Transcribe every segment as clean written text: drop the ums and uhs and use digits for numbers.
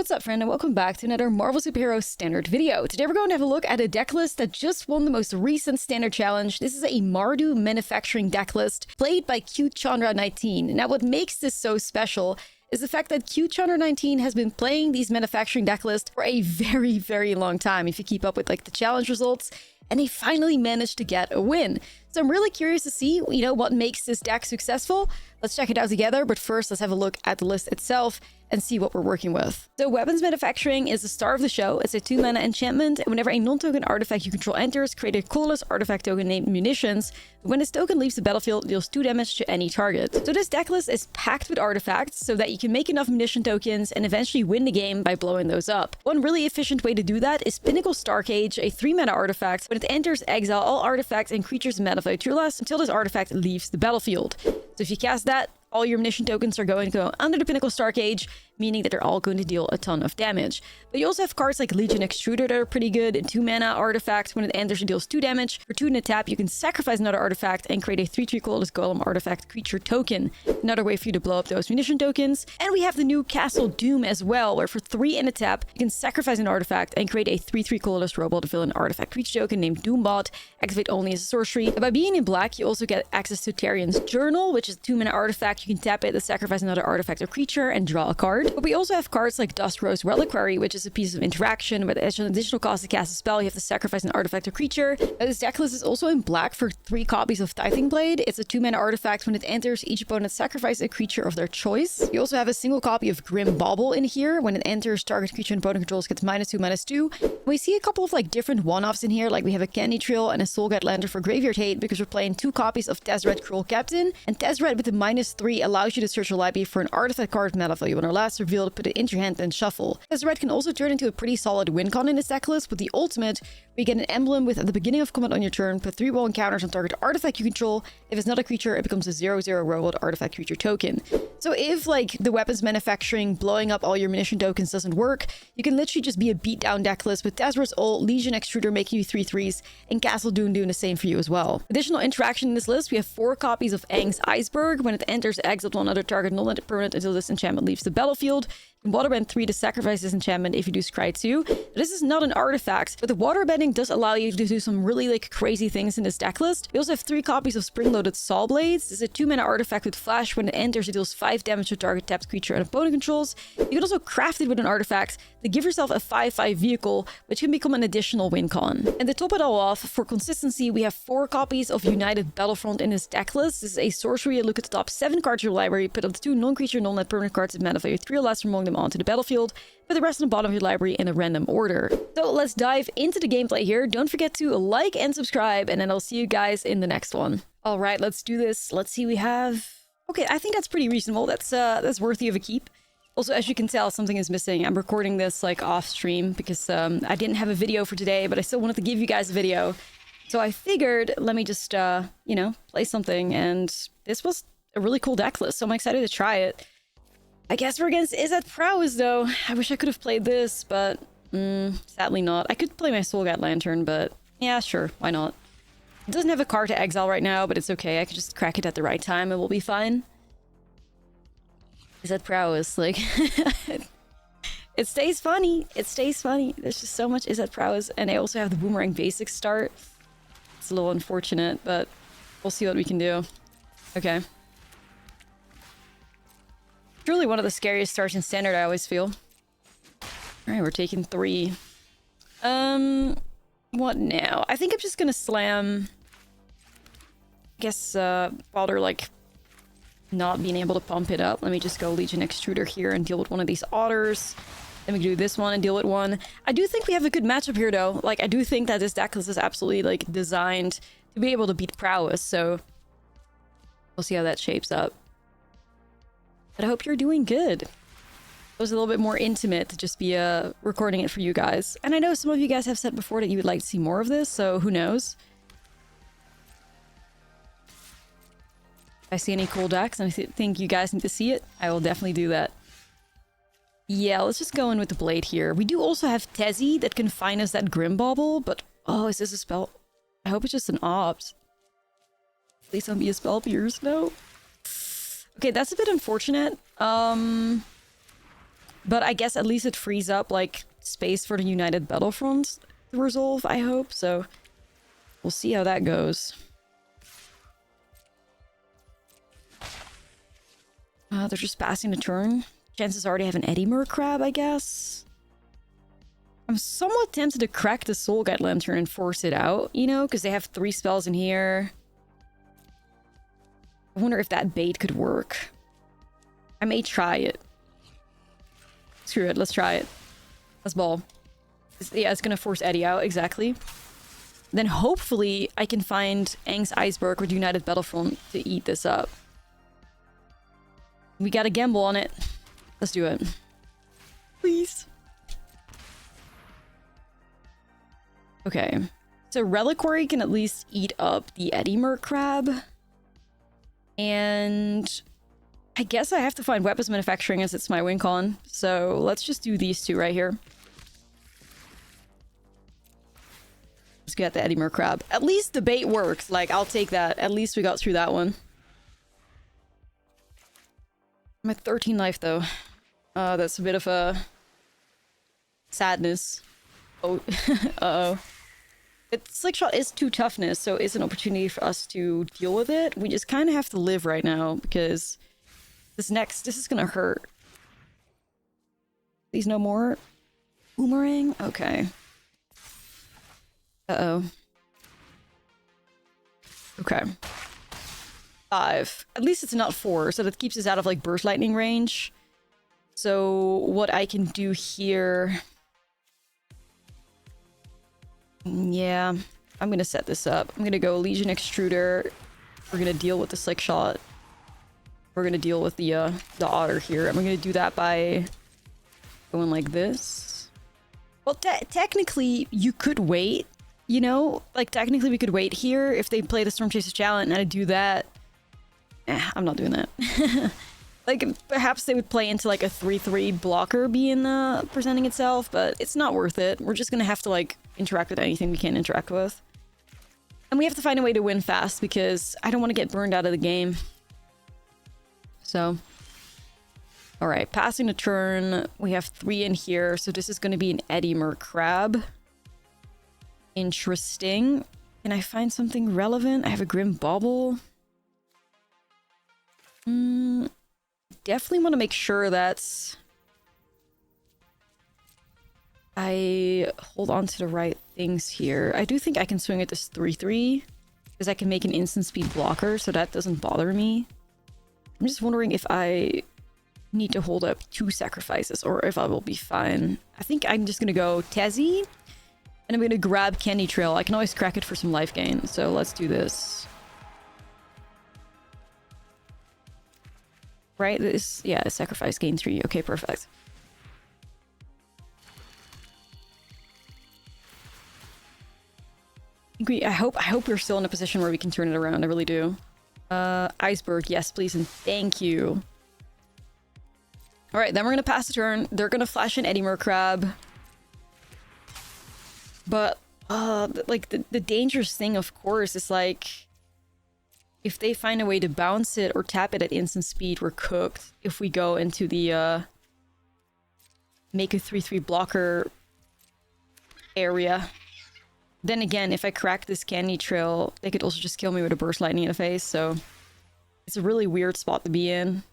What's up, friend, and welcome back to another Marvel Superhero Standard video. Today we're going to have a look at a deck list that just won the most recent Standard Challenge. This is a Mardu Manufacturing deck list played by Chandra19. Now, what makes this so special is the fact that Chandra19 has been playing these manufacturing deck lists for a very long time, if you keep up with like the challenge results, and they finally managed to get a win. So I'm really curious to see, what makes this deck successful. Let's check it out together, but first let's have a look at the list itself and see what we're working with. So Weapons Manufacturing is the star of the show. It's a 2-mana enchantment, and whenever a non-token artifact you control enters, create a colorless artifact token named Munitions. When this token leaves the battlefield, it deals 2 damage to any target. So this deck list is packed with artifacts so that you can make enough munition tokens and eventually win the game by blowing those up. One really efficient way to do that is Pinnacle Starcage, a 3-mana artifact. When it enters, exile all artifacts and creatures in mana value 2 or less until this artifact leaves the battlefield. So if you cast that, all your munition tokens are going to go under the Pinnacle Starcage, meaning that they're all going to deal a ton of damage. But you also have cards like Legion Extruder that are pretty good. A 2-mana artifact. When it enters, it deals 2 damage. For 2 in a tap, you can sacrifice another artifact and create a 3/3 colorless golem artifact creature token. Another way for you to blow up those munition tokens. And we have the new Castle Doom as well, where for 3 in a tap, you can sacrifice an artifact and create a 3/3 colorless robot villain artifact creature token named Doombot. Activate only as a sorcery. And by being in black, you also get access to Tarian's Journal, which is a 2-mana artifact. You can tap it to sacrifice another artifact or creature and draw a card. But we also have cards like Dust Rose Reliquary, which is a piece of interaction, but as an additional cost to cast a spell, you have to sacrifice an artifact or creature. This deck list is also in black for 3 copies of Tithing Blade. It's a 2-mana artifact. When it enters, each opponent sacrifices a creature of their choice. You also have a single copy of Grim Bauble in here. When it enters, target creature and opponent controls gets -2/-2. We see a couple of like different one-offs in here, like we have a Candy Trail and a Soulguide Lantern for Graveyard Hate, because we're playing 2 copies of Tezzeret Cruel Captain. And Tezzeret with the -3 allows you to search your library for an artifact card with mana value 1 or less, reveal it, put it into your hand, and shuffle. Tezzeret can also turn into a pretty solid win con in this deck list. With the ultimate, we get an emblem with at the beginning of combat on your turn, put 3 wall encounters on target artifact you control. If it's not a creature, it becomes a 0/0 robot artifact creature token. So if like the Weapons Manufacturing blowing up all your munition tokens doesn't work, you can literally just be a beatdown deck list with Tezzeret's ult, Legion Extruder making you 3/3s, and Castle Doom doing the same for you as well. Additional interaction in this list, we have 4 copies of Aang's Iceberg. When it enters, exile one other target non-land permanent until this enchantment leaves the battlefield. Waterbend 3 to sacrifice this enchantment if you do scry 2. This is not an artifact, but the waterbending does allow you to do some really like crazy things in this deck list. We also have 3 copies of Spring-Loaded Saw Blades. This is a 2-mana artifact with flash. When it enters, it deals 5 damage to target tapped creature and opponent controls. You can also craft it with an artifact to give yourself a 5/5 vehicle, which can become an additional win con. And to top it all off, for consistency, we have 4 copies of United Battlefront in this deck list. This is a sorcery. Look at the top 7 cards of your library, put up to 2 non-creature, non-land permanent cards with mana value 3 or less from among them onto the battlefield, put the rest on the bottom of your library in a random order. So let's dive into the gameplay here. Don't forget to like and subscribe, and then I'll see you guys in the next one. All right, let's do this. Let's see, we have... Okay, I think that's pretty reasonable. That's worthy of a keep. Also, as you can tell, something is missing. I'm recording this like off stream because I didn't have a video for today, but I still wanted to give you guys a video. So I figured, let me just, play something, and this was a really cool deck list, so I'm excited to try it. I guess we're against Izzet Prowess, though. I wish I could have played this, but sadly not. I could play my Soulguide Lantern, but yeah, sure, why not? It doesn't have a card to exile right now, but it's okay. I could just crack it at the right time and we'll be fine. Izzet Prowess, like... It stays funny. It stays funny. There's just so much Izzet Prowess, and I also have the Boomerang Basic start. It's a little unfortunate, but we'll see what we can do. Okay. Truly one of the scariest starts in Standard, I always feel. Alright, we're taking 3. What now? I think I'm just gonna slam... I guess, while they're, like, not being able to pump it up. Let me just go Legion Extruder here and deal with one of these otters. Then we can do this one and deal with one. I do think we have a good matchup here, though. Like, I do think that this deck list is absolutely, like, designed to be able to beat Prowess, so... We'll see how that shapes up. But I hope you're doing good. It was a little bit more intimate to just be recording it for you guys. And I know some of you guys have said before that you would like to see more of this, so who knows? If I see any cool decks and I think you guys need to see it, I will definitely do that. Yeah, let's just go in with the blade here. We do also have Tezzy that can find us that Grim Bauble, but... Oh, is this a spell? I hope it's just an opt. Please don't be a spell pierce, no. Okay, that's a bit unfortunate. But I guess at least it frees up, like, space for the United Battlefront to resolve, I hope. So we'll see how that goes. They're just passing the turn. Chances are they have an Eddymer Crab, I guess. I'm somewhat tempted to crack the Soul Guide Lantern and force it out, you know, because they have 3 spells in here. I wonder if that bait could work. I may try it. Screw it, let's try it. Let's ball. Yeah, it's gonna force Eddie out, exactly. Then hopefully I can find Aang's Iceberg with United Battlefront to eat this up. We gotta gamble on it. Let's do it. Please. Okay. So Reliquary can at least eat up the Eddymer Crab. And I guess I have to find Weapons Manufacturing as it's my win con. So let's just do these 2 right here. Let's get the Eddymer Crab. At least the bait works. Like, I'll take that. At least we got through that one. I'm at 13 life, though. That's a bit of a sadness. Oh, uh-oh. Its Slick Shot is 2 toughness, so it's an opportunity for us to deal with it. We just kind of have to live right now, because this is gonna hurt. Please no more. Boomerang? Okay. Uh-oh. Okay. 5. At least it's not 4, so that keeps us out of, like, Burst Lightning range. So what I can do here... Yeah, I'm gonna set this up. I'm gonna go Legion Extruder. We're gonna deal with the Slick Shot. We're gonna deal with the Otter here. I'm gonna do that by going like this. Well, technically, you could wait, you know? Like, technically, we could wait here if they play the Storm Chaser Challenge and I do that. I'm not doing that. Like, perhaps they would play into, like, a 3-3 blocker being presenting itself, but it's not worth it. We're just gonna have to, like, interact with anything we can interact with. And we have to find a way to win fast, because I don't want to get burned out of the game. So. Alright, passing the turn. We have 3 in here, so this is going to be an Eddymer Crab. Interesting. Can I find something relevant? I have a Grim Bauble. Definitely want to make sure that I hold on to the right things here. I do think I can swing at this 3-3 because I can make an instant speed blocker, so that doesn't bother me. I'm just wondering if I need to hold up 2 sacrifices or if I will be fine. I think I'm just gonna go Tezzy and I'm gonna grab Candy Trail. I can always crack it for some life gain, so let's do this. Right? This, yeah, sacrifice gain 3. Okay, perfect. I hope we're still in a position where we can turn it around. I really do. Iceberg, yes, please, and thank you. All right, then we're gonna pass the turn. They're gonna flash an Eddymer Crab. But, like, the dangerous thing, of course, is, like, if they find a way to bounce it or tap it at instant speed, we're cooked. If we go into the, make a 3-3 blocker area. Then again, if I crack this Candy Trail, they could also just kill me with a Burst Lightning in the face, so... It's a really weird spot to be in.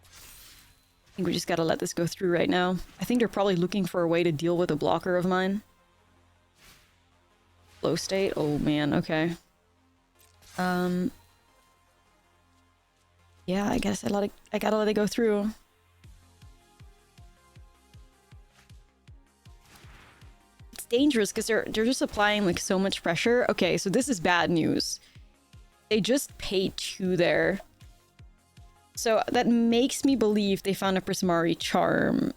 I think we just gotta let this go through right now. I think they're probably looking for a way to deal with a blocker of mine. Flow state? Oh man, okay. Yeah, I guess I gotta let it go through. It's dangerous because they're just applying like so much pressure. Okay, so this is bad news. They just paid 2 there. So that makes me believe they found a Prismari Charm.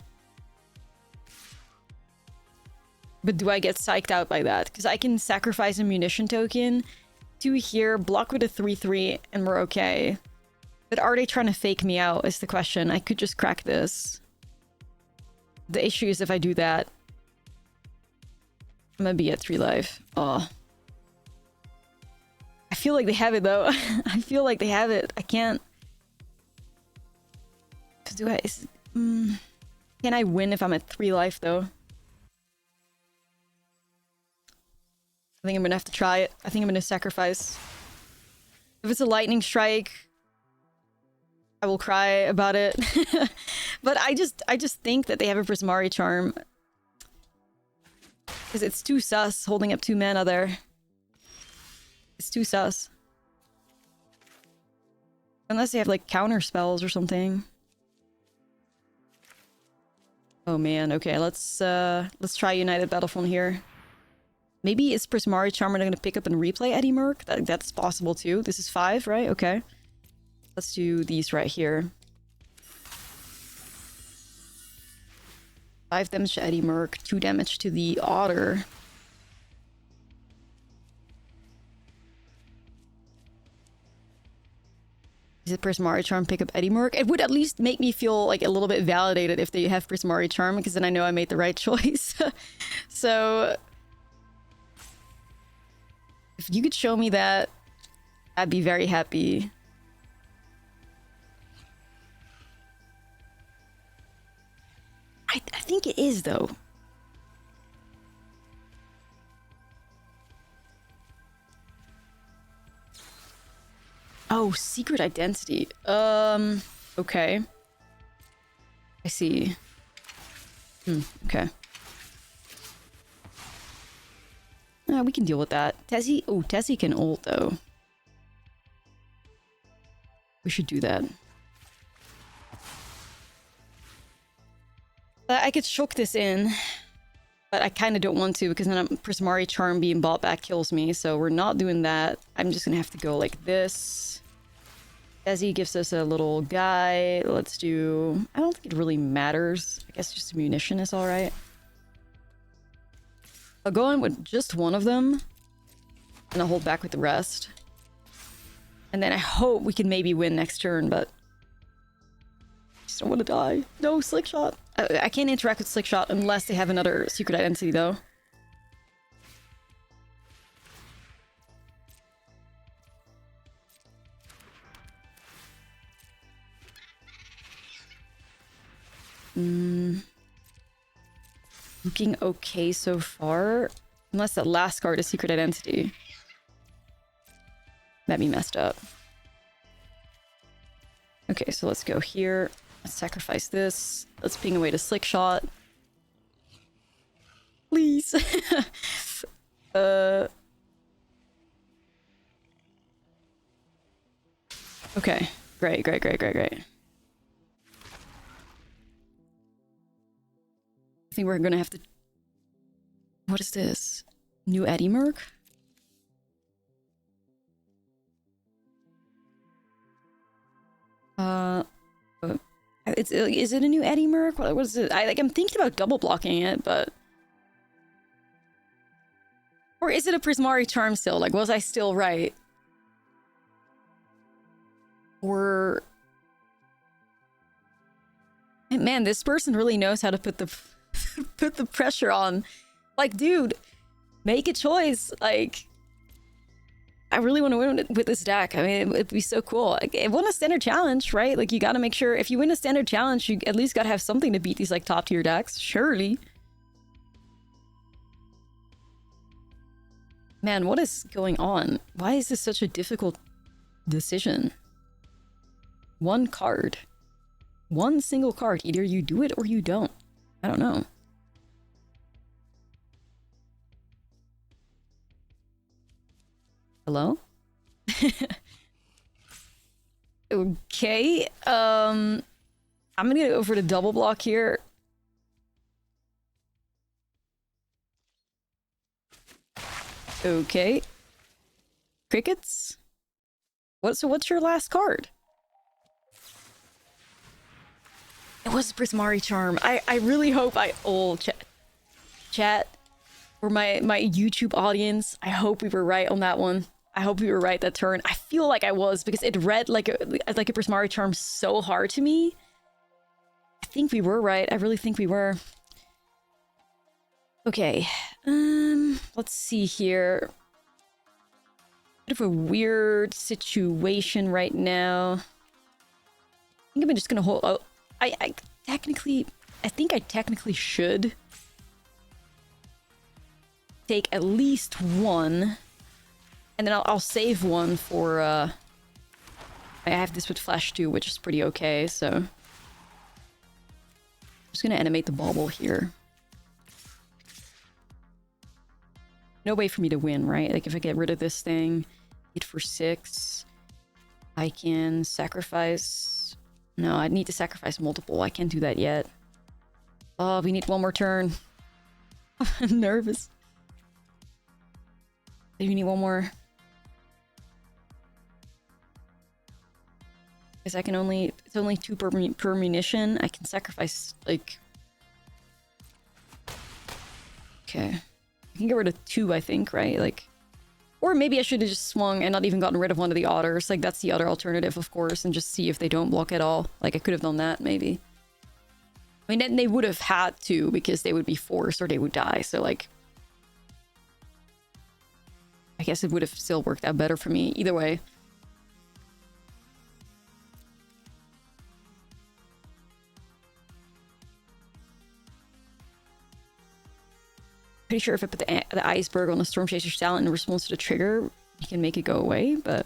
But do I get psyched out by that? Because I can sacrifice a munition token to here, block with a 3-3, and we're okay. But are they trying to fake me out is the question. I could just crack this. The issue is if I do that, I'm gonna be at 3 life. Oh. I feel like they have it though. I feel like they have it. I can't... Do I... Can I win if I'm at 3 life, though? I think I'm gonna have to try it. I think I'm gonna sacrifice. If it's a lightning strike, I will cry about it. But I just think that they have a Prismari charm. Because it's too sus holding up 2 mana there. It's too sus. Unless they have like counter spells or something. Oh man, okay, let's try United Battlefront here. Maybe it's Prismari Charmer gonna pick up and replay Eddie Merc? That's possible too. This is 5, right? Okay. Let's do these right here. 5 damage to Eddie Merc, 2 damage to the Otter. Is it Prismari Charm pick up Eddie Merc? It would at least make me feel like a little bit validated if they have Prismari Charm, because then I know I made the right choice. So if you could show me that, I'd be very happy. I think it is, though. Oh, secret identity. Okay. I see. Okay. We can deal with that. Tessie? Oh, Tessie can ult, though. We should do that. I could shook this in, but I kind of don't want to, because then Prismari Charm being bought back kills me, so we're not doing that. I'm just gonna have to go like this. Desi gives us a little guy. Let's do... I don't think it really matters. I guess just munition is alright. I'll go in with just one of them, and I'll hold back with the rest. And then I hope we can maybe win next turn, but... I just don't want to die. No, Slick Shot. I can't interact with Slick Shot unless they have another secret identity, though. Looking okay so far. Unless that last card is secret identity. That'd be messed up. Okay, so let's go here. Let's sacrifice this. Let's ping away to Slick Shot. Please. Okay. Great, great, great, great, great. I think we're gonna have to... What is this? New Eddie Merc? Is it a new Eddie Merc? What was it? I'm thinking about double blocking it, but... Or is it a Prismari Charm still? Like, was I still right? Or... Man, this person really knows how to put the put the pressure on. Like, dude, make a choice. Like, I really want to win with this deck. I mean, it'd be so cool. Like, it won a standard challenge, right? Like, you got to make sure if you win a standard challenge, you at least got to have something to beat these like top tier decks. Surely. Man, what is going on? Why is this such a difficult decision? One card. One single card. Either you do it or you don't. I don't know. Hello? Okay. I'm gonna go for the double block here. Okay. Crickets? What's your last card? It was Prismari Charm. I really hope chat or my YouTube audience, I hope we were right on that one. I hope we were right that turn. I feel like I was, because it read like a Prismari Charm so hard to me. I think we were right. I really think we were. Okay. Let's see here. Bit of a weird situation right now. I think I'm just gonna hold... Oh, I technically... I think I technically should take at least one. And then I'll save one for, I have this with Flash too, which is pretty okay, so... I'm just gonna animate the bauble here. No way for me to win, right? Like, if I get rid of this thing, hit for 6, I can sacrifice... No, I need to sacrifice multiple. I can't do that yet. Oh, we need one more turn. I'm nervous. Do we need one more? Because I can only... It's only 2 per munition. I can sacrifice, like... Okay. I can get rid of 2, I think, right? Like... Or maybe I should have just swung and not even gotten rid of one of the otters. Like, that's the other alternative, of course, and just see if they don't block at all. Like, I could have done that, maybe. I mean, then they would have had to, because they would be forced or they would die, so, like... I guess it would have still worked out better for me, either way. Pretty sure if I put the iceberg on the Storm Chaser's talent in response to the trigger, you can make it go away, but...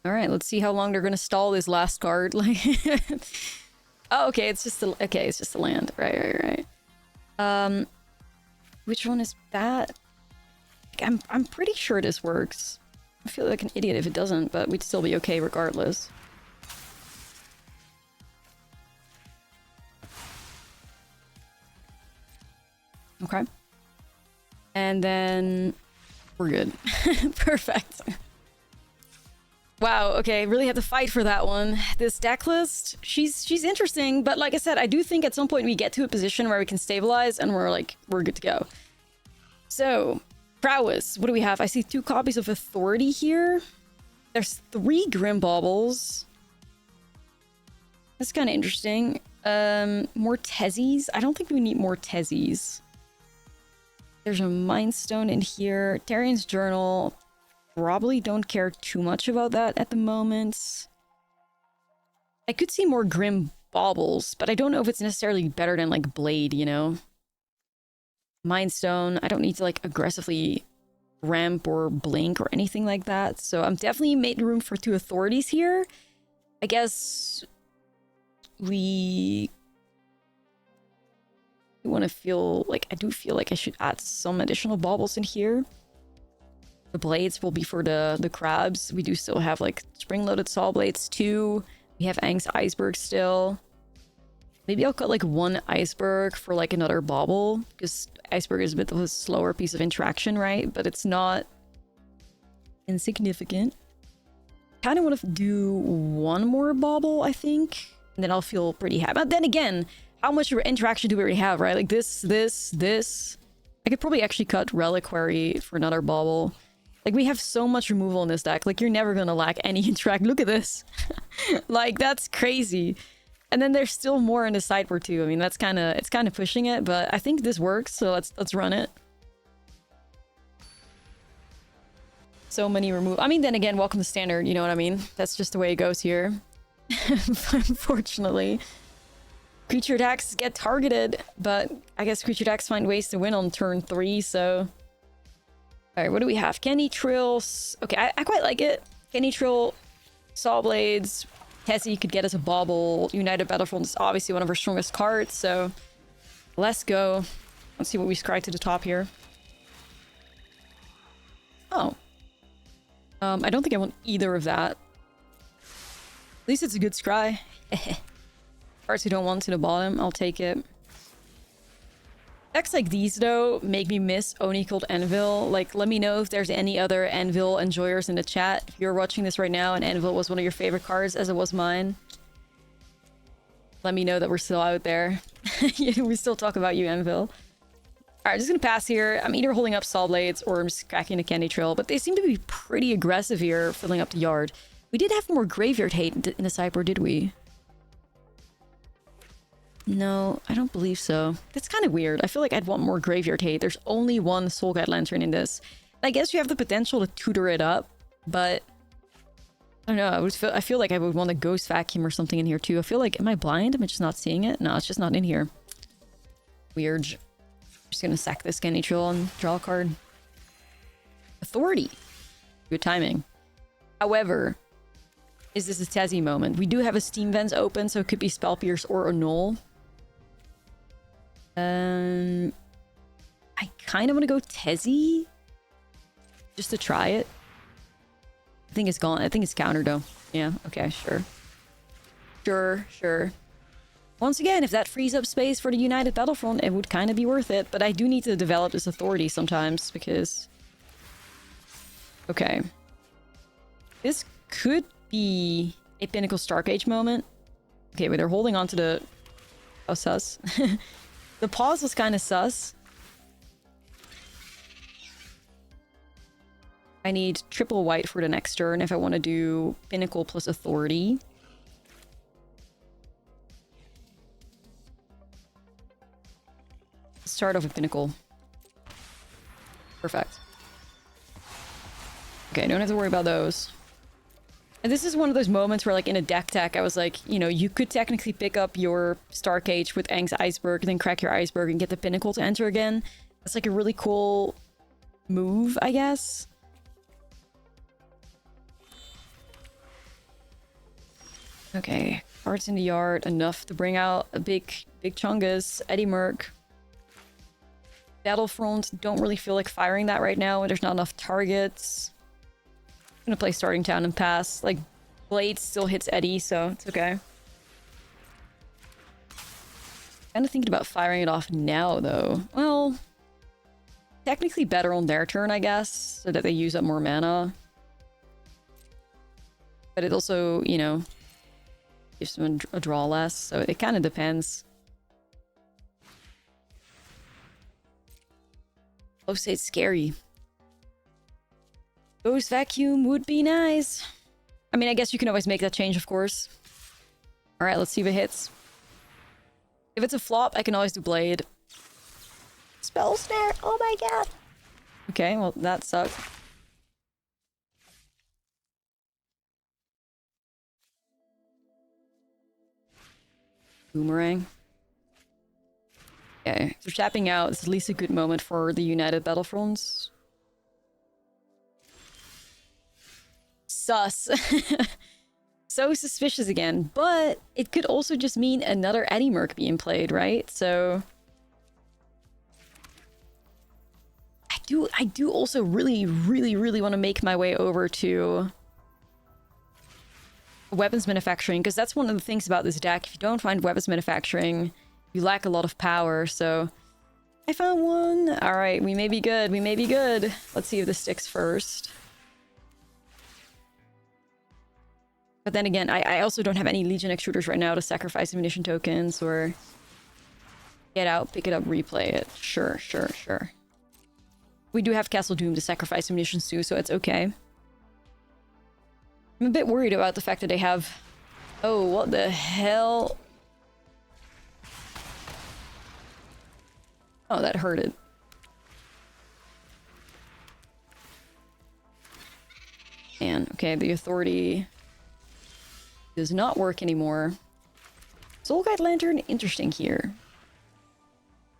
Alright, let's see how long they're gonna stall this last card. Like, oh, okay, it's just a... Okay, it's just a land. Right. Which one is that? I'm pretty sure this works. I feel like an idiot if it doesn't, but we'd still be okay regardless. Okay. And then... We're good. Perfect. Wow, okay, really have to fight for that one. This deck list, she's interesting, but like I said, I do think at some point we get to a position where we can stabilize and we're good to go. So... Prowess, what do we have? I see 2 copies of Authority here. There's 3 Grim Baubles. That's kind of interesting. More Tezzies? I don't think we need more Tezzies. There's a Mind Stone in here. Tarian's Journal. Probably don't care too much about that at the moment. I could see more Grim Baubles, but I don't know if it's necessarily better than, like, Blade, you know? Mind Stone, I don't need to, like, aggressively ramp or blink or anything like that. So I'm definitely made room for 2 authorities here. I guess we want to feel like... I do feel like I should add some additional baubles in here. The blades will be for the crabs. We do still have, like, spring-loaded saw blades too. We have Aang's iceberg still. Maybe I'll cut, like, 1 iceberg for, like, another bauble, because iceberg is a bit of a slower piece of interaction, right? But it's not insignificant. Kind of want to do 1 more bauble, I think, and then I'll feel pretty happy. But then again, how much interaction do we already have, right? Like, this. I could probably actually cut Reliquary for another bauble. Like, we have so much removal in this deck. Like, you're never gonna lack any interact. Look at this. Like, that's crazy. And then there's still more in the sideboard too. I mean, it's kind of pushing it, but I think this works, so let's run it. So many remove. I mean, then again, welcome to standard, you know what I mean? That's just the way it goes here. Unfortunately. Creature attacks get targeted, but I guess creature attacks find ways to win on turn 3, so... Alright, what do we have? Kenny Trills. Okay, I quite like it. Kenny Trill, Saw Blades... Tessie could get us a bauble. United Battlefront is obviously one of our strongest cards, so let's go. Let's see what we scry to the top here. Oh. I don't think I want either of that. At least it's a good scry. Cards we don't want to the bottom, I'll take it. Decks like these, though, make me miss Oni Cold Anvil. Like, let me know if there's any other Anvil enjoyers in the chat. If you're watching this right now and Anvil was one of your favorite cards, as it was mine, let me know that we're still out there. We still talk about you, Anvil. Alright, just gonna pass here. I'm either holding up Saw Blades or I'm just cracking a Candy Trail, but they seem to be pretty aggressive here, filling up the yard. We did have more Graveyard Hate in the sideboard, did we? No, I don't believe so. That's kind of weird. I feel like I'd want more Graveyard Hate. There's only 1 Soulguide Lantern in this. I guess you have the potential to tutor it up, but I don't know. I feel like I would want a ghost vacuum or something in here too. I feel like, am I blind? Am I just not seeing it? No, it's just not in here. Weird. Just gonna sack this Scan Neutral and draw a card. Authority. Good timing. However, is this a Tezzy moment? We do have a Steam Vents open, so it could be Spell Pierce or Annul. I kind of want to go Tezzy. Just to try it. I think it's gone. I think it's countered though. Yeah, okay, sure. Sure. Once again, if that frees up space for the United Battlefront, it would kind of be worth it. But I do need to develop this authority sometimes because... Okay. This could be a Pinnacle Stark Age moment. Okay, wait, they're holding on to the... Oh, sus. The pause was kind of sus. I need triple white for the next turn if I want to do Pinnacle plus Authority. Start off with Pinnacle. Perfect. Okay, don't have to worry about those. And this is one of those moments where, like, in a deck tech, I was like, you know, you could technically pick up your Stark Age with Aang's Iceberg, then crack your Iceberg and get the Pinnacle to enter again. That's like a really cool move, I guess. Okay, cards in the yard, enough to bring out a big Chungus. Eddie Merc. Battlefront, don't really feel like firing that right now. There's not enough targets. I'm gonna play Starting Town and pass. Like, Blade still hits Eddie, so it's okay. Kinda thinking about firing it off now, though. Well, technically better on their turn, I guess, so that they use up more mana. But it also, you know, gives them a draw less, so it kind of depends. Oh, say it's scary. Ghost Vacuum would be nice. I mean, I guess you can always make that change, of course. Alright, let's see if it hits. If it's a flop, I can always do Blade. Spell Snare! Oh my god! Okay, well, that sucked. Boomerang. Okay, so tapping out is at least a good moment for the United Battlefronts. Sus. So suspicious again, but it could also just mean another Eddie Merc being played, right? So... I do also really want to make my way over to weapons manufacturing, because that's one of the things about this deck. If you don't find weapons manufacturing, you lack a lot of power, so... I found one! Alright, we may be good, we may be good. Let's see if this sticks first. But then again, I also don't have any Legion extruders right now to sacrifice ammunition tokens, or... Get out, pick it up, replay it. Sure. We do have Castle Doom to sacrifice ammunition too, so it's okay. I'm a bit worried about the fact that they have... Oh, what the hell? Oh, that hurted. And, okay, the Authority does not work anymore. Soul Guide Lantern, interesting here.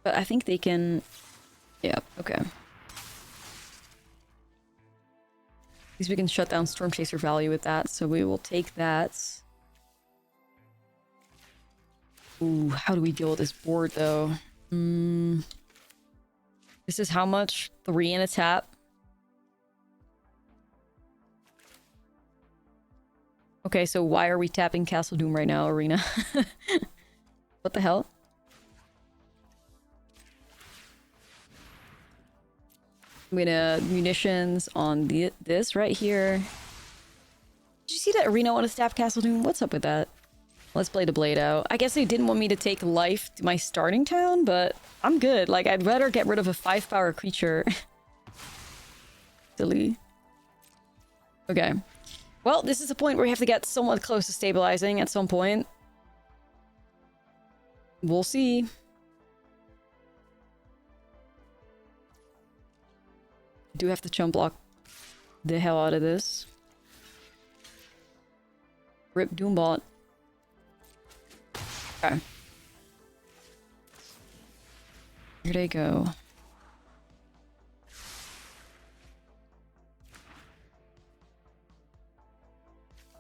But I think they can... Yeah, okay. At least we can shut down Storm Chaser value with that, so we will take that. Ooh, how do we deal with this board, though? This is how much? 3 in a tap? Okay, so why are we tapping Castle Doom right now, Arena? What the hell? I'm gonna munitions on this right here. Did you see that Arena want to tap Castle Doom? What's up with that? Let's play the Blade out. I guess they didn't want me to take life to my starting town, but I'm good. Like, I'd rather get rid of a 5-power creature. Silly. Okay. Well, this is a point where we have to get somewhat close to stabilizing at some point. We'll see. do have to chump block the hell out of this. Rip Doombot. Okay. Here they go.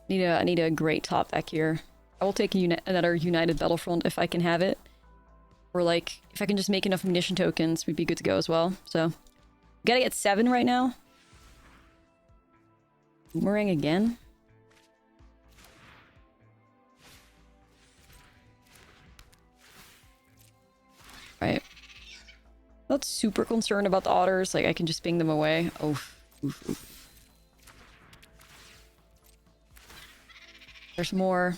I need a great top deck here. I will take another United Battlefront if I can have it. Or like, if I can just make enough munition tokens, we'd be good to go as well. So, gotta get 7 right now. Boomerang again. Right. Not super concerned about the otters. Like, I can just ping them away. Oh. Oof, oof. There's more.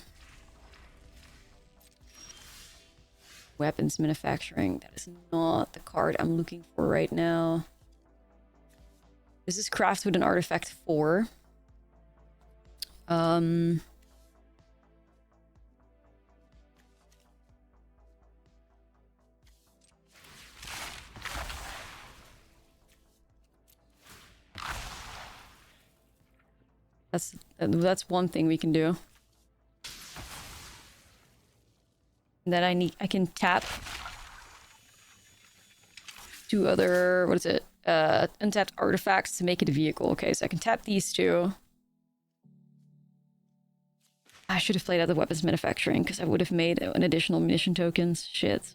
Weapons manufacturing. That is not the card I'm looking for right now. This is craft with an artifact 4. That's one thing we can do. Then I can tap 2 other, what is it? Untapped artifacts to make it a vehicle. Okay, so I can tap these 2. I should have played out the weapons manufacturing because I would have made an additional munition tokens. Shit.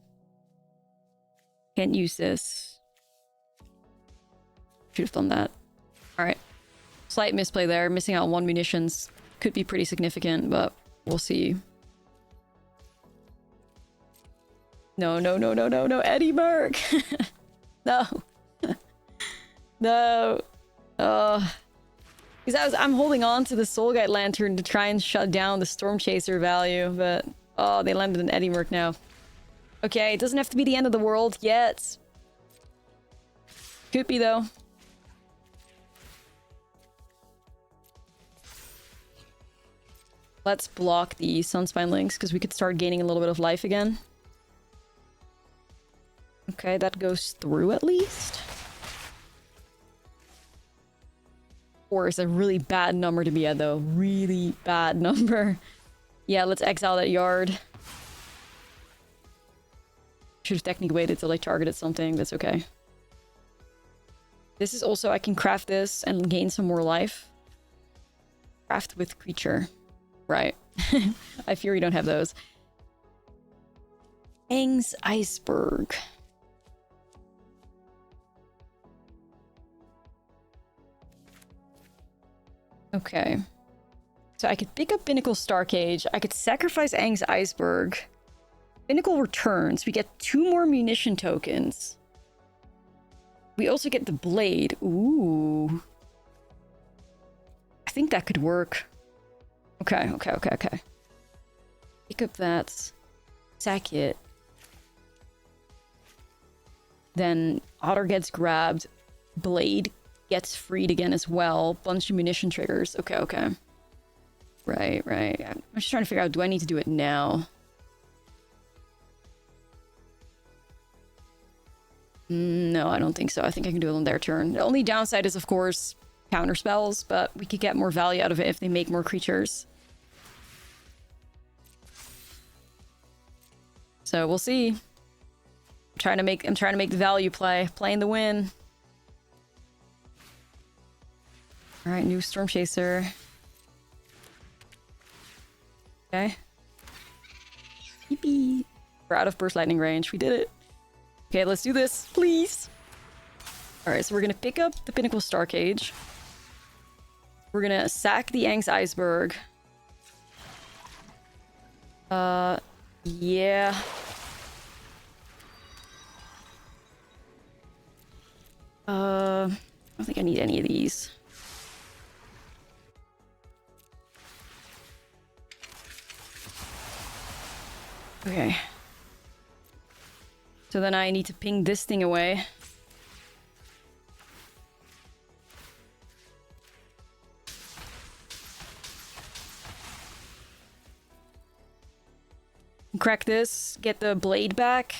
Can't use this. Should have done that. Alright. Slight misplay there. Missing out on 1 munitions could be pretty significant, but we'll see. No, Eddie Merc! No. No. Because I'm holding on to the Soul Guide Lantern to try and shut down the Storm Chaser value, but... Oh, they landed an Eddie Merc now. Okay, it doesn't have to be the end of the world yet. Could be, though. Let's block the Sunspine Links, because we could start gaining a little bit of life again. Okay, that goes through at least. 4 is a really bad number to be at, though. Really bad number. Yeah, let's exile that yard. Should have technically waited till I targeted something. That's okay. This is also, I can craft this and gain some more life. Craft with creature. Right. I fear you don't have those. Aang's Iceberg. Okay. So I could pick up Pinnacle Starcage. I could sacrifice Aang's Iceberg. Pinnacle returns. We get 2 more munition tokens. We also get the blade. Ooh. I think that could work. Okay. Pick up that. Sack it. Then Otter gets grabbed. Blade gets freed again as well. Bunch of munition triggers. Okay. Right. I'm just trying to figure out, do I need to do it now? No, I don't think so. I think I can do it on their turn. The only downside is, of course, counter spells, but we could get more value out of it if they make more creatures. So we'll see. I'm trying to make the value play. Playing the win. Alright, new Storm Chaser. Okay. Yippee. We're out of burst lightning range. We did it. Okay, let's do this, please. Alright, so we're gonna pick up the Pinnacle Starcage. We're gonna sack the Aang's Iceberg. Yeah. I don't think I need any of these. Okay. So then I need to ping this thing away. Crack this, get the blade back.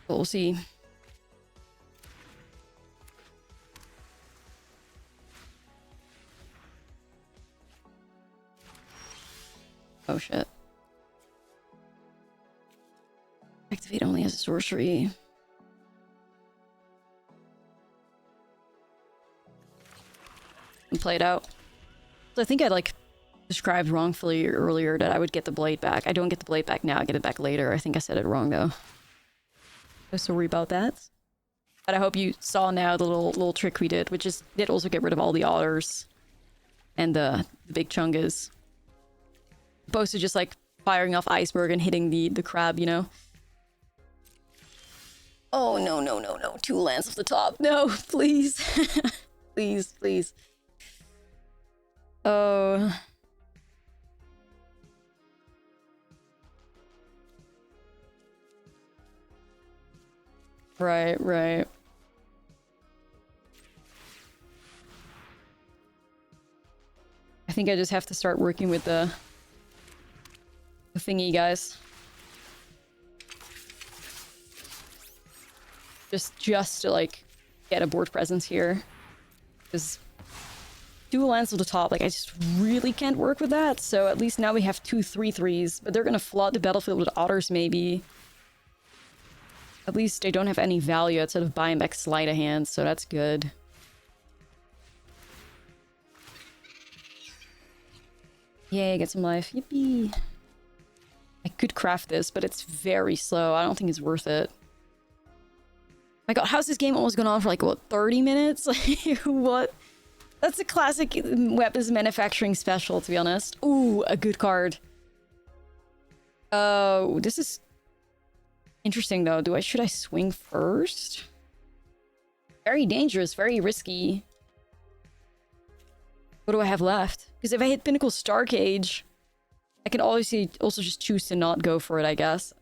We'll see. Oh shit. Activate only as a sorcery. And play it out. So I think I like described wrongfully earlier that I would get the blade back. I don't get the blade back now, I get it back later. I think I said it wrong though. So sorry about that. But I hope you saw now the little trick we did, which is did also get rid of all the otters and the big chungus. Opposed to just like firing off iceberg and hitting the crab, you know? Oh no, no, no, no. 2 lands off the top. No, please. Please, please. Oh. Right, right. I think I just have to start working with the thingy, guys. Just to like get a board presence here. Because 2 lands to the top, like I just really can't work with that. So at least now we have 2 3/3s, but they're gonna flood the battlefield with otters maybe. At least they don't have any value outside of buying back sleight of hand, so that's good. Yay, get some life. Yippee. I could craft this, but it's very slow. I don't think it's worth it. My god, how's this game almost gone on for like, what, 30 minutes? Like, what? That's a classic weapons manufacturing special, to be honest. Ooh, a good card. Oh, this is interesting, though. Should I swing first? Very dangerous, very risky. What do I have left? Because if I hit Pinnacle Starcage, I can obviously also just choose to not go for it, I guess.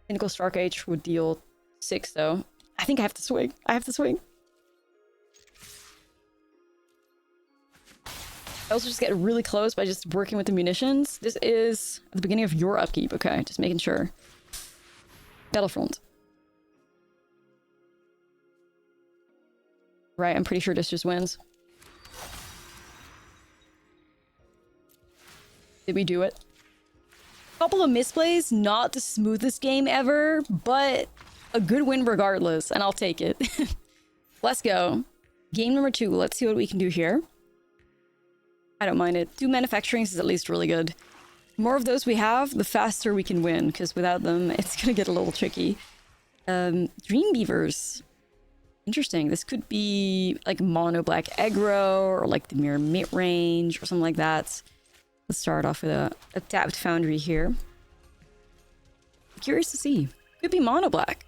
Pinnacle Starcage would deal 6, though. I think I have to swing. I have to swing. I also just get really close by just working with the munitions. This is at the beginning of your upkeep. Okay, just making sure. Battlefront. Right, I'm pretty sure this just wins. Did we do it? Couple of misplays, not the smoothest game ever, but a good win regardless, and I'll take it. Let's go. Game number 2. Let's see what we can do here. I don't mind it. 2 manufacturings is at least really good. The more of those we have, the faster we can win, because without them, it's gonna get a little tricky. Dream Beavers. Interesting. This could be like mono black aggro, or like the mirror mid-range, or something like that. Let's start off with a tapped foundry here. Curious to see. Could be mono black.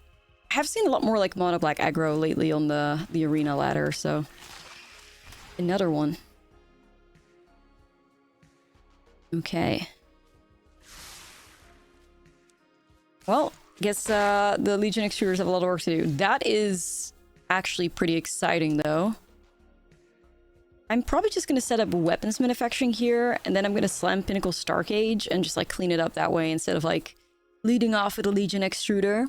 I have seen a lot more like mono black aggro lately on the arena ladder, so another one. Okay. Well, I guess the Legion Extruders have a lot of work to do. That is actually pretty exciting, though. I'm probably just going to set up weapons manufacturing here, and then I'm going to slam Pinnacle Starcage and just, like, clean it up that way instead of, like, leading off with a Legion Extruder.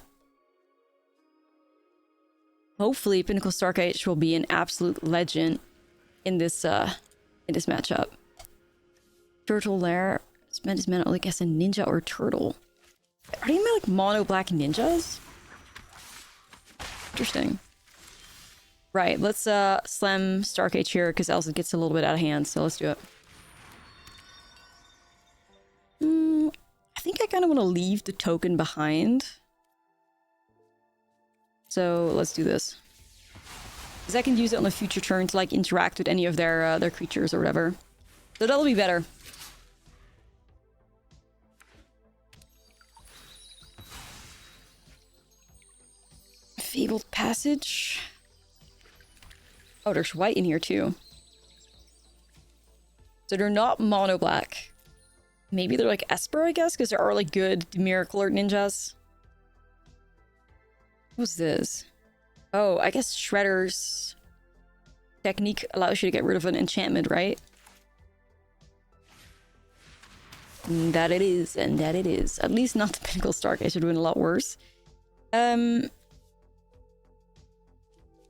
Hopefully, Pinnacle Starcage will be an absolute legend in this matchup. Turtle Lair. Spend his mana, like, as a ninja or turtle. Are they like mono black ninjas? Interesting. Right, let's slam Starcage here because else it gets a little bit out of hand, so let's do it. I think I kind of want to leave the token behind. So let's do this. Because I can use it on a future turn to like interact with any of their creatures or whatever. So that'll be better. Fabled Passage. Oh, there's white in here too. So they're not mono black. Maybe they're like Esper, I guess, because there are like good Miracle Alert ninjas. What's this? Oh, I guess Shredder's technique allows you to get rid of an enchantment, right? And that it is, and that it is. At least not the Pinnacle Stark. I should win a lot worse.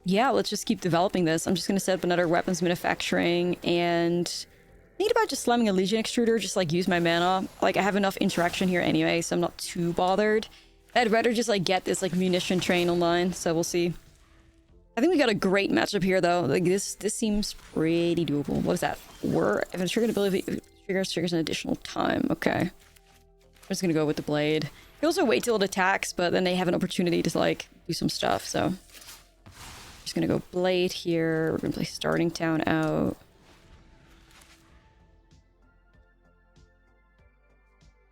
Yeah, let's just keep developing this. I'm just gonna set up another weapons manufacturing and thinking about just slamming a Legion extruder, just like use my mana. Like I have enough interaction here anyway, so I'm not too bothered. I'd rather just like get this like munition train online, so we'll see. I think we got a great matchup here though. Like this seems pretty doable. What is that? 4? If a triggered ability triggers an additional time. Okay. I'm just gonna go with the blade. You also wait till it attacks, but then they have an opportunity to like do some stuff, so just gonna go blade here. We're gonna play starting town out.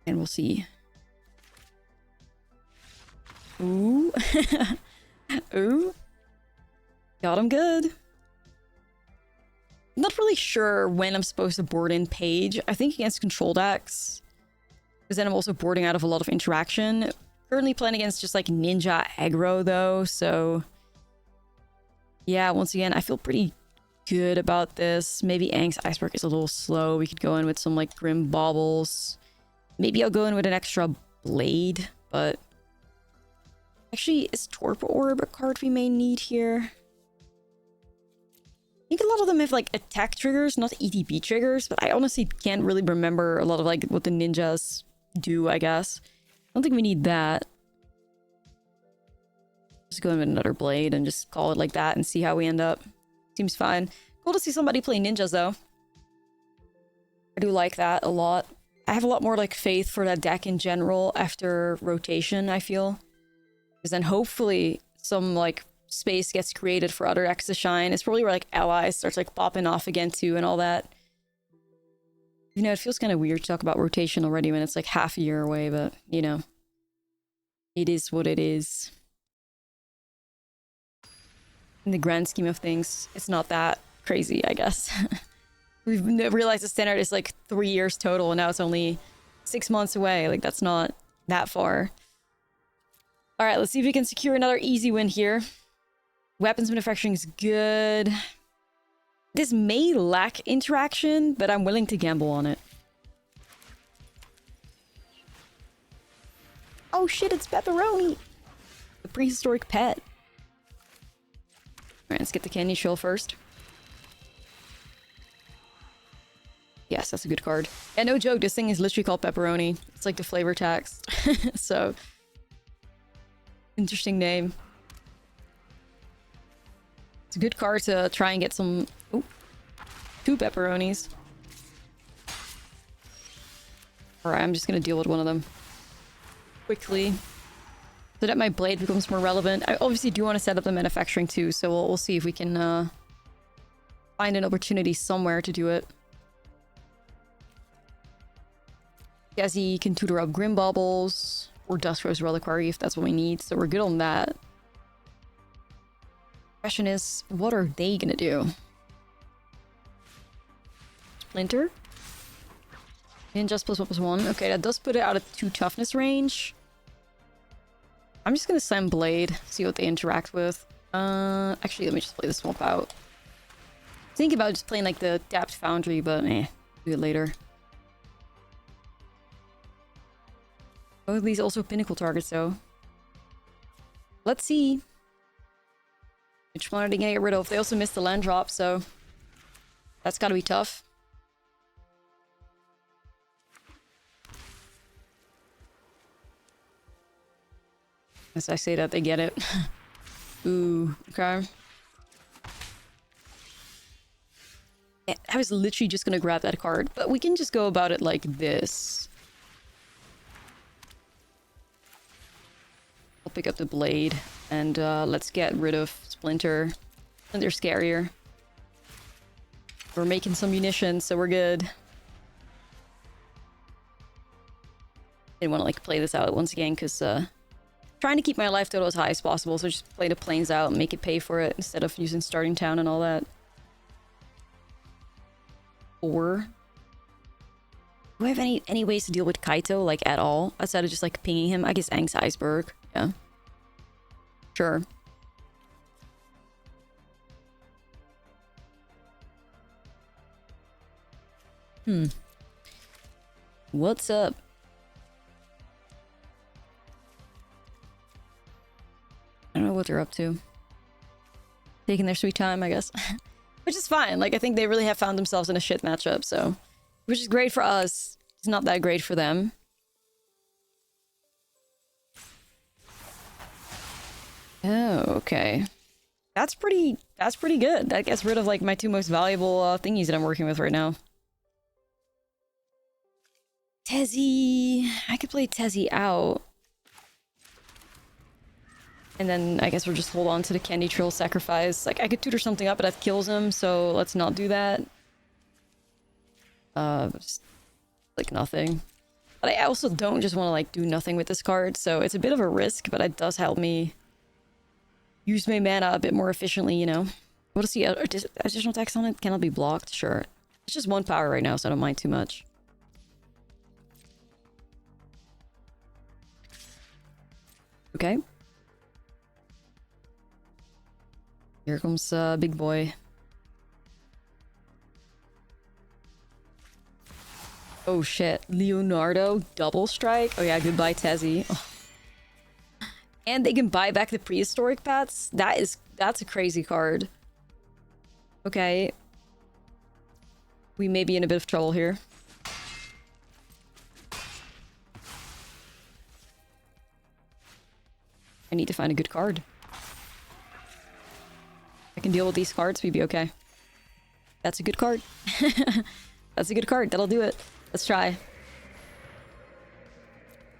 And we'll see. Ooh. Ooh. Got him good. I'm not really sure when I'm supposed to board in Page. I think against control decks. Because then I'm also boarding out of a lot of interaction. Currently playing against just like ninja aggro though, so... Yeah, once again, I feel pretty good about this. Maybe Aang's Iceberg is a little slow. We could go in with some like Grim Baubles. Maybe I'll go in with an extra blade, but... Actually, is Torpor Orb a card we may need here? I think a lot of them have like attack triggers, not ETB triggers, but I honestly can't really remember a lot of like what the ninjas do, I guess. I don't think we need that. Just go in with another blade and just call it like that and see how we end up. Seems fine. Cool to see somebody play ninjas though. I do like that a lot. I have a lot more like faith for that deck in general after rotation, I feel. Because then hopefully some like space gets created for other decks to shine. It's probably where like allies starts like popping off again too and all that. You know, it feels kind of weird to talk about rotation already when it's like half a year away, but you know, it is what it is. In the grand scheme of things, it's not that crazy, I guess. We've realized the standard is like 3 years total and now it's only 6 months away. Like that's not that far. All right, let's see if we can secure another easy win here. Weapons manufacturing is good. This may lack interaction, but I'm willing to gamble on it. Oh shit, it's pepperoni! The prehistoric pet. Alright, let's get the candy shell first. Yes, that's a good card. Yeah, no joke, this thing is literally called pepperoni. It's like the flavor text. So, interesting name. It's a good card to try and get some... Oh, 2 pepperonis. Alright, I'm just gonna deal with one of them quickly so that my blade becomes more relevant. I obviously do want to set up the manufacturing too, so we'll see if we can find an opportunity somewhere to do it. Jazzy can tutor up Grim Baubles or Dust Rose Reliquary if that's what we need, so we're good on that. Question is, what are they gonna do? Splinter? Ninjas +1/+1. Okay, that does put it out of 2 toughness range. I'm just gonna slam Blade, see what they interact with. Actually, let me just play the swap out. Think about just playing like the Tapped Foundry, but do it later. Oh, these also pinnacle targets though. Let's see. Which one are they gonna get rid of? They also missed the land drop, so that's gotta be tough. As I say that, they get it. Ooh, okay. I was literally just gonna grab that card, but we can just go about it like this. I'll pick up the blade, and let's get rid of Splinter. Splinter's scarier. We're making some munitions, so we're good. Didn't want to like play this out once again, because trying to keep my life total as high as possible, so just play the planes out and make it pay for it instead of using starting town and all that. Or do I have any ways to deal with Kaito, like, at all? Outside of just, like, pinging him? I guess Aang's Iceberg. Yeah. Sure. What's up? don't know what they're up to. Taking their sweet time, I guess. Which is fine. Like, I think they really have found themselves in a shit matchup, so... Which is great for us. It's not that great for them. Oh, okay. That's pretty good. That gets rid of, like, my two most valuable thingies that I'm working with right now. Tezzy... I could play Tezzy out. And then I guess we'll just hold on to the Candy Trill Sacrifice. Like, I could tutor something up, but that kills him, so let's not do that. Just, like, nothing. But I also don't just want to, like, do nothing with this card, so it's a bit of a risk, but it does help me use my mana a bit more efficiently, you know? What is the additional text on it? Cannot be blocked? Sure. It's just 1 power right now, so I don't mind too much. Okay. Here comes big boy. Oh shit, Leonardo double strike. Oh yeah, goodbye Tezzy. Oh. And they can buy back the prehistoric pets. That's a crazy card. Okay. We may be in a bit of trouble here. I need to find a good card. I can deal with these cards, we'd be okay. That's a good card. That's a good card. That'll do it. Let's try.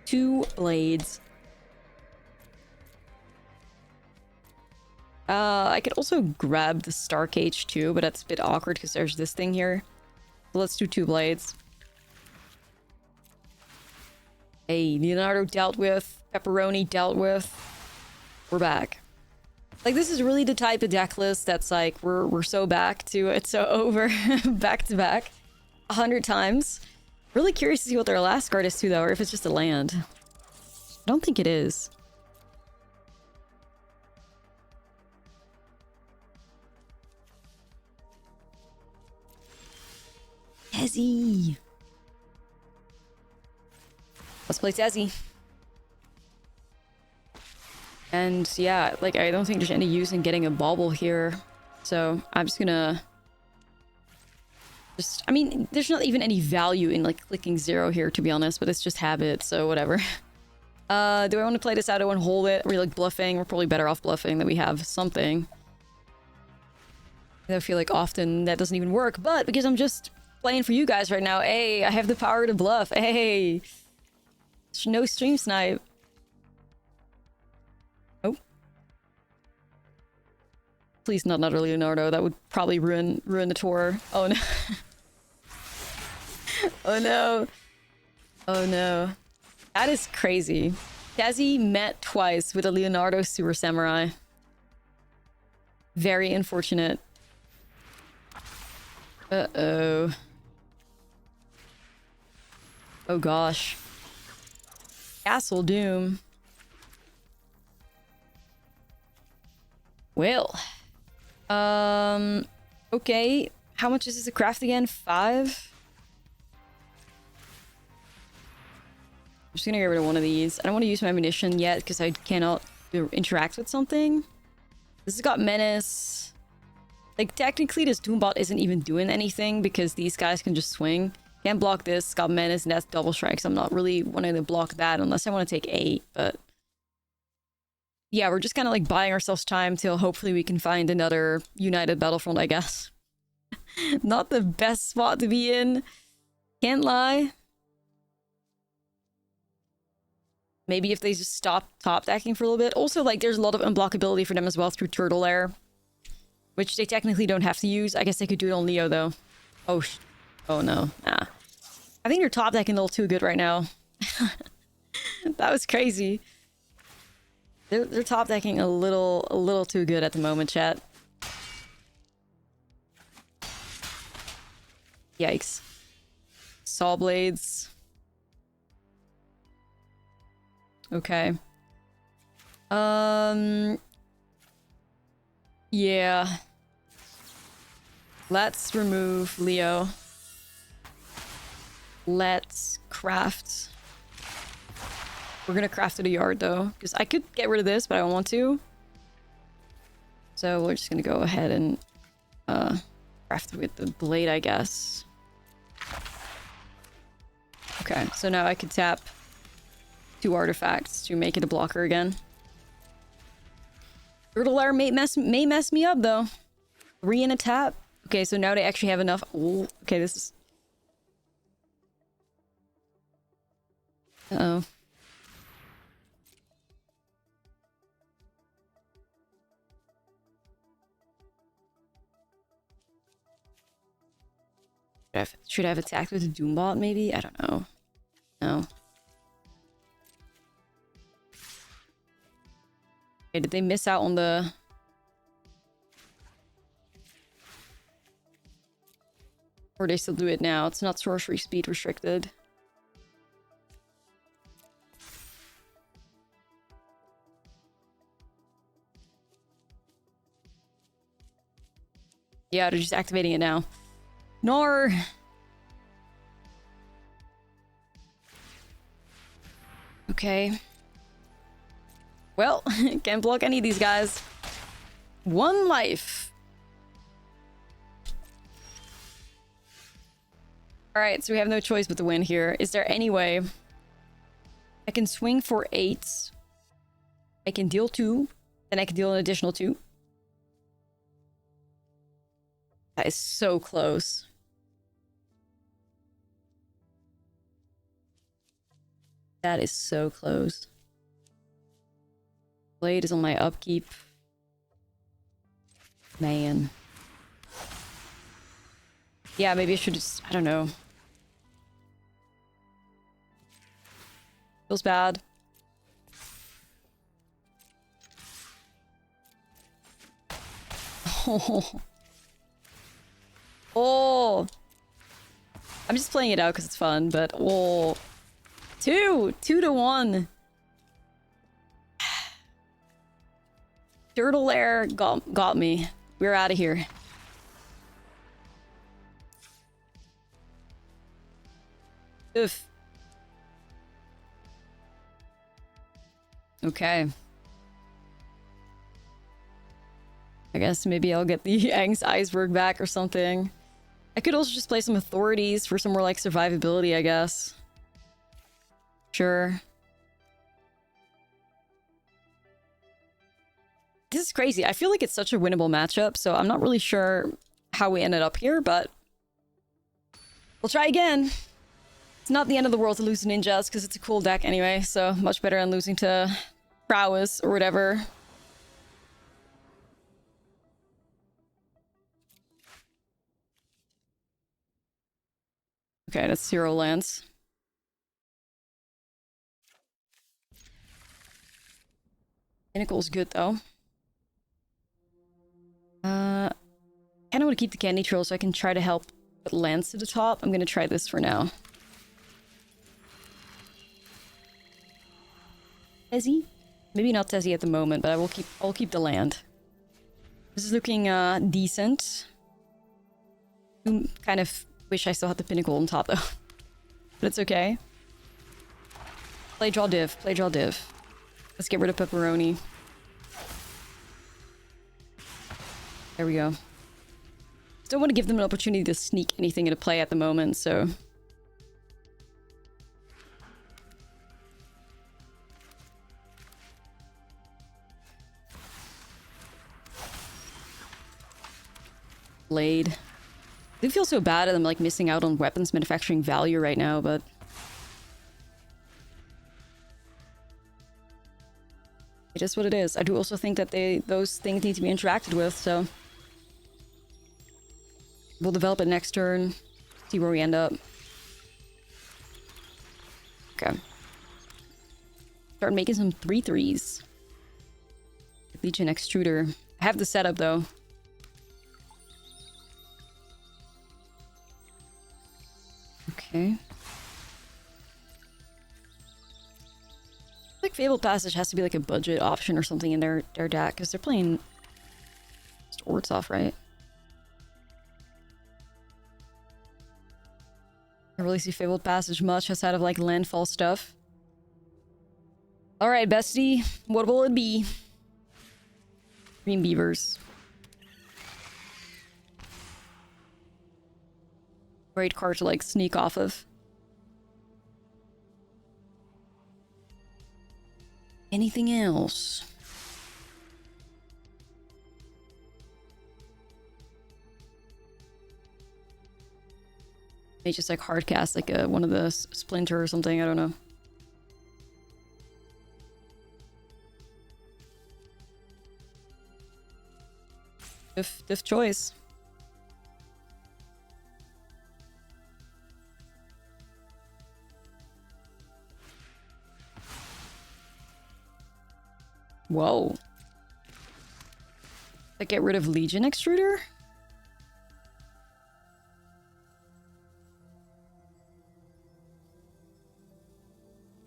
2 blades. I could also grab the Star Cage too, but that's a bit awkward because there's this thing here. So let's do 2 blades. Hey, Leonardo dealt with. Pepperoni dealt with. We're back. Like, this is really the type of deck list that's like, we're so back to it, so over. Back to back. 100 times. Really curious to see what their last card is too, though, or if it's just a land. I don't think it is. Tezzy. Let's play Tezzy. And yeah, like, I don't think there's any use in getting a bauble here. So I'm just gonna... I mean, there's not even any value in, like, clicking 0 here, to be honest, but it's just habit, so whatever. Do I want to play this out? Do I want to hold it? Are we, like, bluffing? We're probably better off bluffing than we have something. I feel like often that doesn't even work, but because I'm just playing for you guys right now, hey, I have the power to bluff. Hey! No stream snipe. Oh. Please not another Leonardo. That would probably ruin the tour. Oh no. Oh no. Oh no. That is crazy. Tezzy met twice with a Leonardo Sewer Samurai. Very unfortunate. Uh-oh. Oh gosh. Castle Doom. Well. Okay. How much is this a craft again? 5? I'm just gonna get rid of one of these. I don't want to use my ammunition yet because I cannot interact with something. This has got Menace. Like, technically this Doombot isn't even doing anything because these guys can just swing. Can't block this. It's got Menace and that's double strike, so I'm not really wanting to block that unless I want to take 8, but... Yeah, we're just kind of like buying ourselves time till hopefully we can find another United Battlefront, I guess. Not the best spot to be in. Can't lie. Maybe if they just stop top decking for a little bit. Also, like, there's a lot of unblockability for them as well through Turtle Lair. Which they technically don't have to use. I guess they could do it on Leo, though. Oh, oh no. Nah. I think they're top decking a little too good right now. That was crazy. They're top decking a little too good at the moment, chat. Yikes. Saw blades. Okay. Yeah. Let's remove Leo. Let's craft. We're gonna craft it a yard though, because I could get rid of this, but I don't want to. So we're just gonna go ahead and craft with the blade, I guess. Okay, so now I could tap 2 artifacts to make it a blocker again. Turtle Lair may mess me up though. 3 in a tap. Okay, so now they actually have enough. Ooh, okay, this is. Uh-oh. Should I have attacked with a Doombot, maybe? I don't know. No. Okay, did they miss out on the... Or they still do it now? It's not sorcery speed restricted. Yeah, they're just activating it now. Nor. Okay. Well, can't block any of these guys. 1 life. Alright, so we have no choice but to win here. Is there any way I can swing for 8? I can deal 2. Then I can deal an additional 2. That is so close. That is so close. Blade is on my upkeep. Man. Yeah, maybe I should just... I don't know. Feels bad. Oh. Oh. I'm just playing it out because it's fun, but... Oh. 2 to 1. Turtle Lair got me. We're out of here. Oof. Okay. I guess maybe I'll get the Aang's Iceberg back or something. I could also just play some authorities for some more like survivability, I guess. Sure. This is crazy. I feel like it's such a winnable matchup, so I'm not really sure how we ended up here, but we'll try again. It's not the end of the world to lose to ninjas, because it's a cool deck anyway, so much better than losing to Prowess or whatever. Okay, that's 0 lands. Pinnacle's good though. I kind of want to keep the candy trail so I can try to help put lands to the top. I'm gonna try this for now. Tezzy? Maybe not Tezzy at the moment, but I'll keep the land. This is looking decent. Kind of wish I still had the pinnacle on top though. But it's okay. Play draw div, play draw div. Let's get rid of pepperoni. There we go. Don't want to give them an opportunity to sneak anything into play at the moment, so... Blade. I do feel so bad that I'm like missing out on weapons manufacturing value right now, but... It is what it is. I do also think that those things need to be interacted with, so... We'll develop it next turn. See where we end up. Okay. Start making some 3/3s. Legion Extruder. I have the setup though. Okay. I think Fabled Passage has to be like a budget option or something in their deck, because they're playing just Orts off, right? I don't really see Fabled Passage much outside of like landfall stuff. Alright, bestie. What will it be? Green Beavers. Great card to like sneak off of. Anything else? They just like hard cast like one of the splinter or something. I don't know. Diff choice. Whoa. Like get rid of Legion Extruder?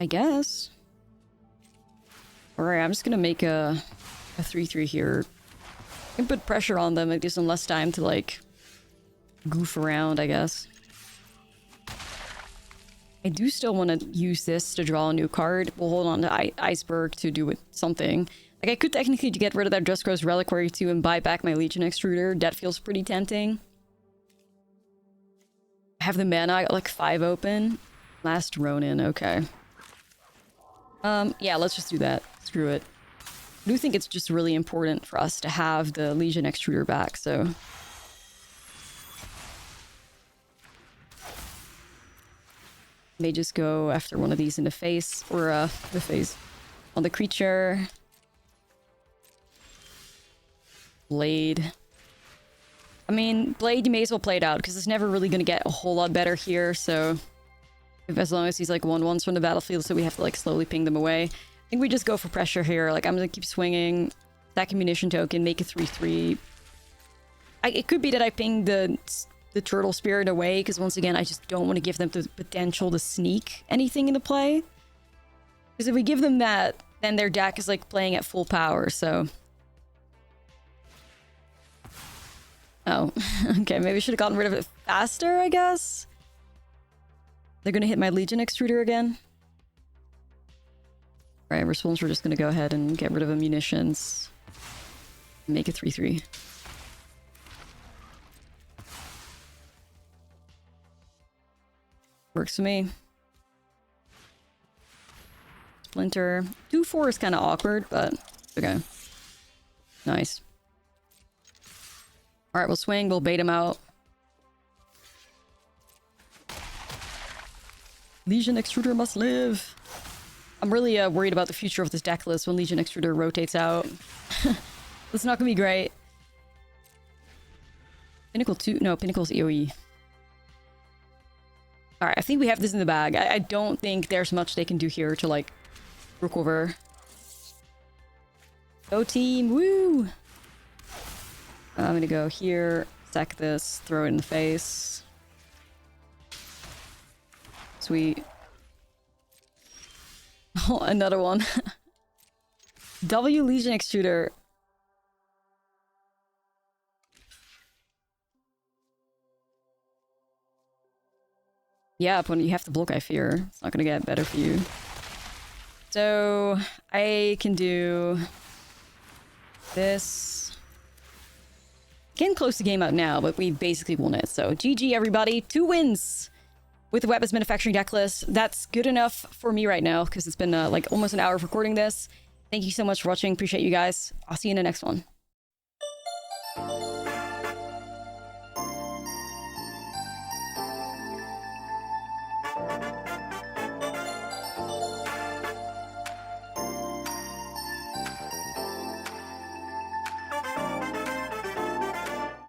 I guess. Alright, I'm just gonna make a 3/3 here. I can put pressure on them. It gives them less time to like goof around, I guess. I do still want to use this to draw a new card. We'll hold on to Iceberg to do with something. Like, I could technically get rid of that Just Gross Reliquary too and buy back my Legion Extruder. That feels pretty tempting. I have the mana. I got like 5 open. Last Ronin. Okay. Yeah, let's just do that. Screw it. I do think it's just really important for us to have the Legion Extruder back, so... May just go after one of these in the face, or the face on the creature. Blade. I mean, Blade, you may as well play it out, because it's never really going to get a whole lot better here, so... as long as he's like 1/1s from the battlefield, so we have to like slowly ping them away. I think we just go for pressure here. Like, I'm going to keep swinging. Stack a munition token, make a 3/3. It could be that I ping the Turtle Spirit away, because once again, I just don't want to give them the potential to sneak anything into play. Because if we give them that, then their deck is like playing at full power, so... Oh, okay, maybe I should have gotten rid of it faster, I guess? They're gonna hit my Legion Extruder again? Alright, we're just gonna go ahead and get rid of the munitions. Make a 3/3. Works for me. Splinter. 2/4 is kind of awkward, but okay. Nice. Alright, we'll swing, we'll bait him out. Legion Extruder must live. I'm really worried about the future of this deck list when Legion Extruder rotates out. It's not gonna be great. Pinnacle 2? No, Pinnacle's EOE. Alright, I think we have this in the bag. I don't think there's much they can do here to, like, recover. Go team! Woo! I'm gonna go here, sack this, throw it in the face. Sweet. Oh, another one. W Legion Extruder. Yeah, opponent, you have to block, I fear. It's not gonna get better for you. So, I can do... this. Getting close to game out now, but we basically won it. So, GG everybody. 2 wins! With the Weapons Manufacturing deck list. That's good enough for me right now, because it's been like almost an hour of recording this. Thank you so much for watching. Appreciate you guys. I'll see you in the next one.